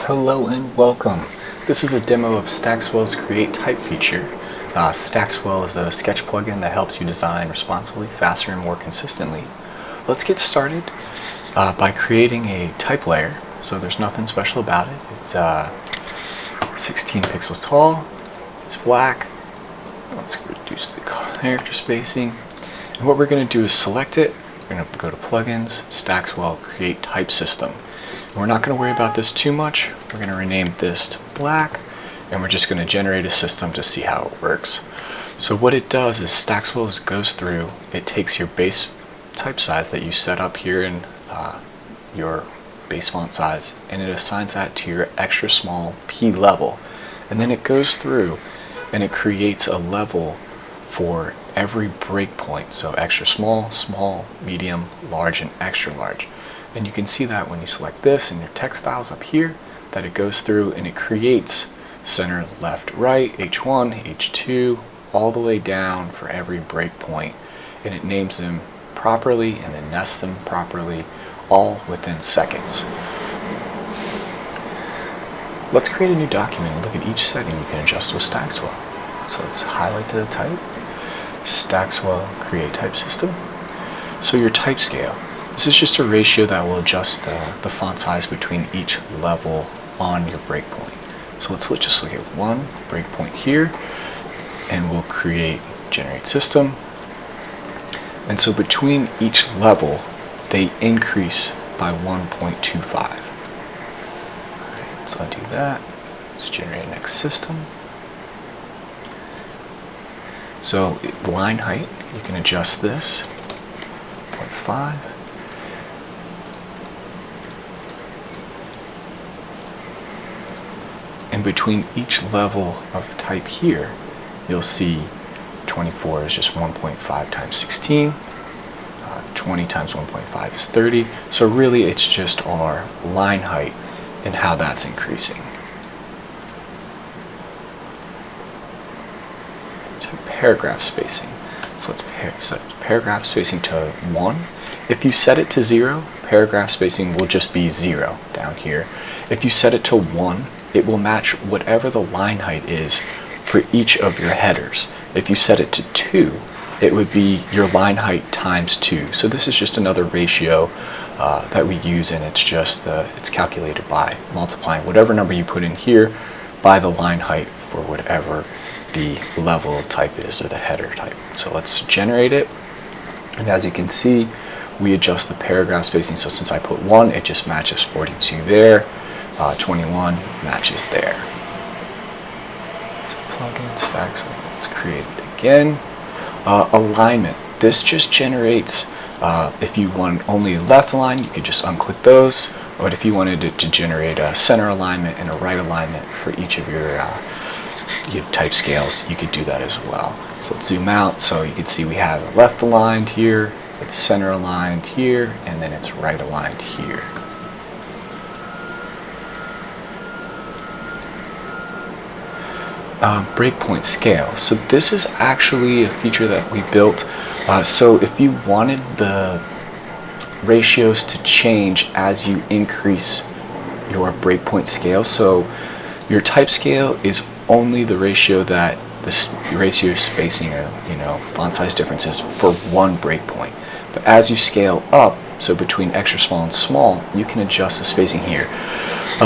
Hello and welcome. This is a demo of Stackswell's Create Type feature. Stackswell is a sketch plugin that helps you design responsibly, faster, and more consistently. Let's get started by creating a type layer. So there's nothing special about it. It's 16 pixels tall. It's black. Let's reduce the character spacing. And what we're going to do is select it. We're going to go to Plugins, Stackswell Create Type System. We're not going to worry about this too much. We're going to rename this to black, and we're just going to generate a system to see how it works. So what it does is Stackswell goes through, it takes your base type size that you set up here in your base font size, and it assigns that to your extra small P level. And then it goes through and it creates a level for every breakpoint. So extra small, small, medium, large, and extra large. And you can see that when you select this and your text styles up here, that it goes through and it creates center, left, right, H1, H2, all the way down for every breakpoint. And it names them properly and then nests them properly, all within seconds. Let's create a new document and look at each setting you can adjust with Stackswell. So let's highlight to the type, Stackswell Create Type System. So your type scale. This is just a ratio that will adjust the font size between each level on your breakpoint. So let's just look at one breakpoint here, and we'll generate system. And so between each level, they increase by 1.25. Alright, let's undo that. Let's generate next system. So line height, you can adjust this, 0.5. And between each level of type here, you'll see 24 is just 1.5 times 16, 20 times 1.5 is 30. So really it's just our line height and how that's increasing. So paragraph spacing. So let's set paragraph spacing to 1. If you set it to 0, paragraph spacing will just be 0 down here. If you set it to 1, it will match whatever the line height is for each of your headers. If you set it to 2, it would be your line height times 2. So this is just another ratio that we use, and it's just it's calculated by multiplying whatever number you put in here by the line height for whatever the level type is, or the header type. So let's generate it, and as you can see, we adjust the paragraph spacing. So since I put 1, it just matches 42 there. 21 matches there. So plugin, Stackswell, let's create it again. Alignment. This just generates, if you want only a left align, you could just unclick those. But if you wanted it to generate a center alignment and a right alignment for each of your type scales, you could do that as well. So let's zoom out. So you can see we have left aligned here, it's center aligned here, and then it's right aligned here. Breakpoint scale. So this is actually a feature that we built. So if you wanted the ratios to change as you increase your breakpoint scale, so your type scale is only the ratio that the ratio of spacing or font size differences for one breakpoint. But as you scale up, so between extra small and small, you can adjust the spacing here.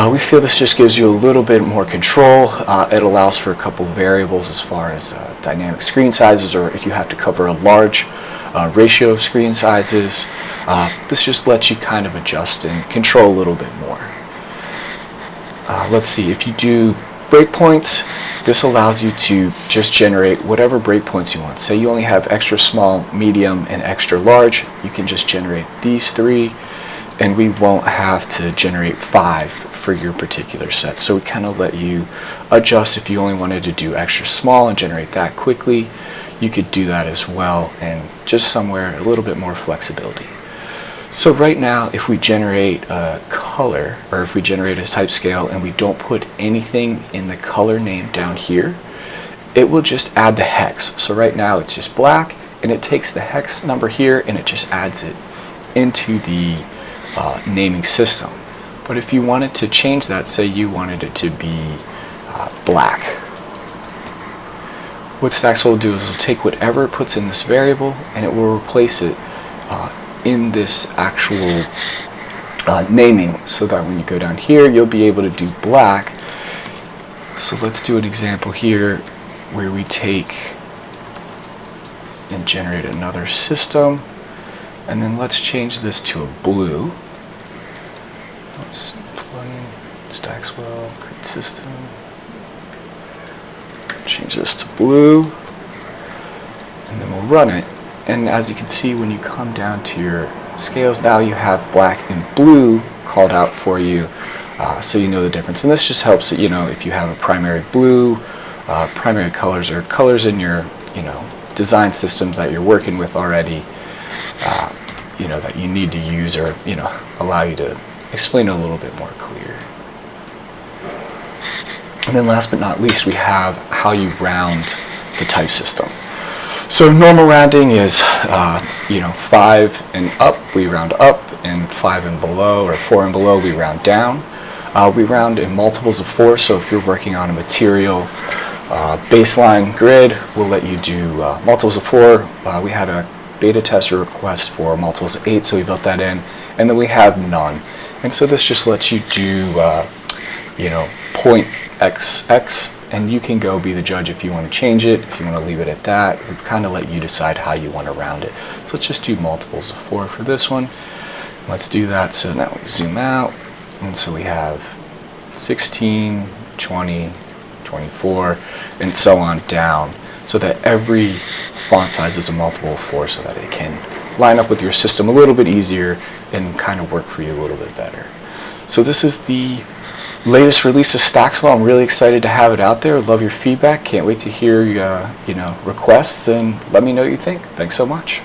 We feel this just gives you a little bit more control. It allows for a couple variables as far as dynamic screen sizes, or if you have to cover a large ratio of screen sizes. This just lets you kind of adjust and control a little bit more. Let's see, if you do breakpoints, this allows you to just generate whatever breakpoints you want. Say you only have extra small, medium, and extra large, you can just generate these 3, and we won't have to generate 5 for your particular set. So we kind of let you adjust. If you only wanted to do extra small and generate that quickly, you could do that as well, and just somewhere a little bit more flexibility. So right now, if we generate a color, or if we generate a type scale and we don't put anything in the color name down here, it will just add the hex. So right now it's just black, and it takes the hex number here and it just adds it into the naming system. But if you wanted to change that, say you wanted it to be black, what Stackswell will do is it'll take whatever it puts in this variable and it will replace it in this actual naming, so that when you go down here you'll be able to do black. So let's do an example here where we take and generate another system, and then let's change this to a blue. Let's plug in Stackswell, create system, change this to blue, and then we'll run it. And as you can see, when you come down to your scales, now you have black and blue called out for you, so you know the difference. And this just helps, you know, if you have a primary blue, primary colors, or colors in your, you know, design systems that you're working with already, you know, that you need to use, or, you know, allow you to explain it a little bit more clear. And then last but not least, we have how you round the type system. So normal rounding is, you know, 5 and up, we round up, and 5 and below, or 4 and below, we round down. We round in multiples of 4, so if you're working on a material baseline grid, we'll let you do multiples of 4. We had a beta tester request for multiples of 8, so we built that in, and then we have none. And so this just lets you do, you know, .xx, and you can go be the judge if you want to change it, if you want to leave it at that. We kind of let you decide how you want to round it. So let's just do multiples of 4 for this one. Let's do that. So now we zoom out, and so we have 16, 20, 24, and so on down, so that every font size is a multiple of 4, so that it can line up with your system a little bit easier and kind of work for you a little bit better. So this is the latest release of Stackswell. I'm really excited to have it out there. Love your feedback. Can't wait to hear you know, requests, and let me know what you think. Thanks so much.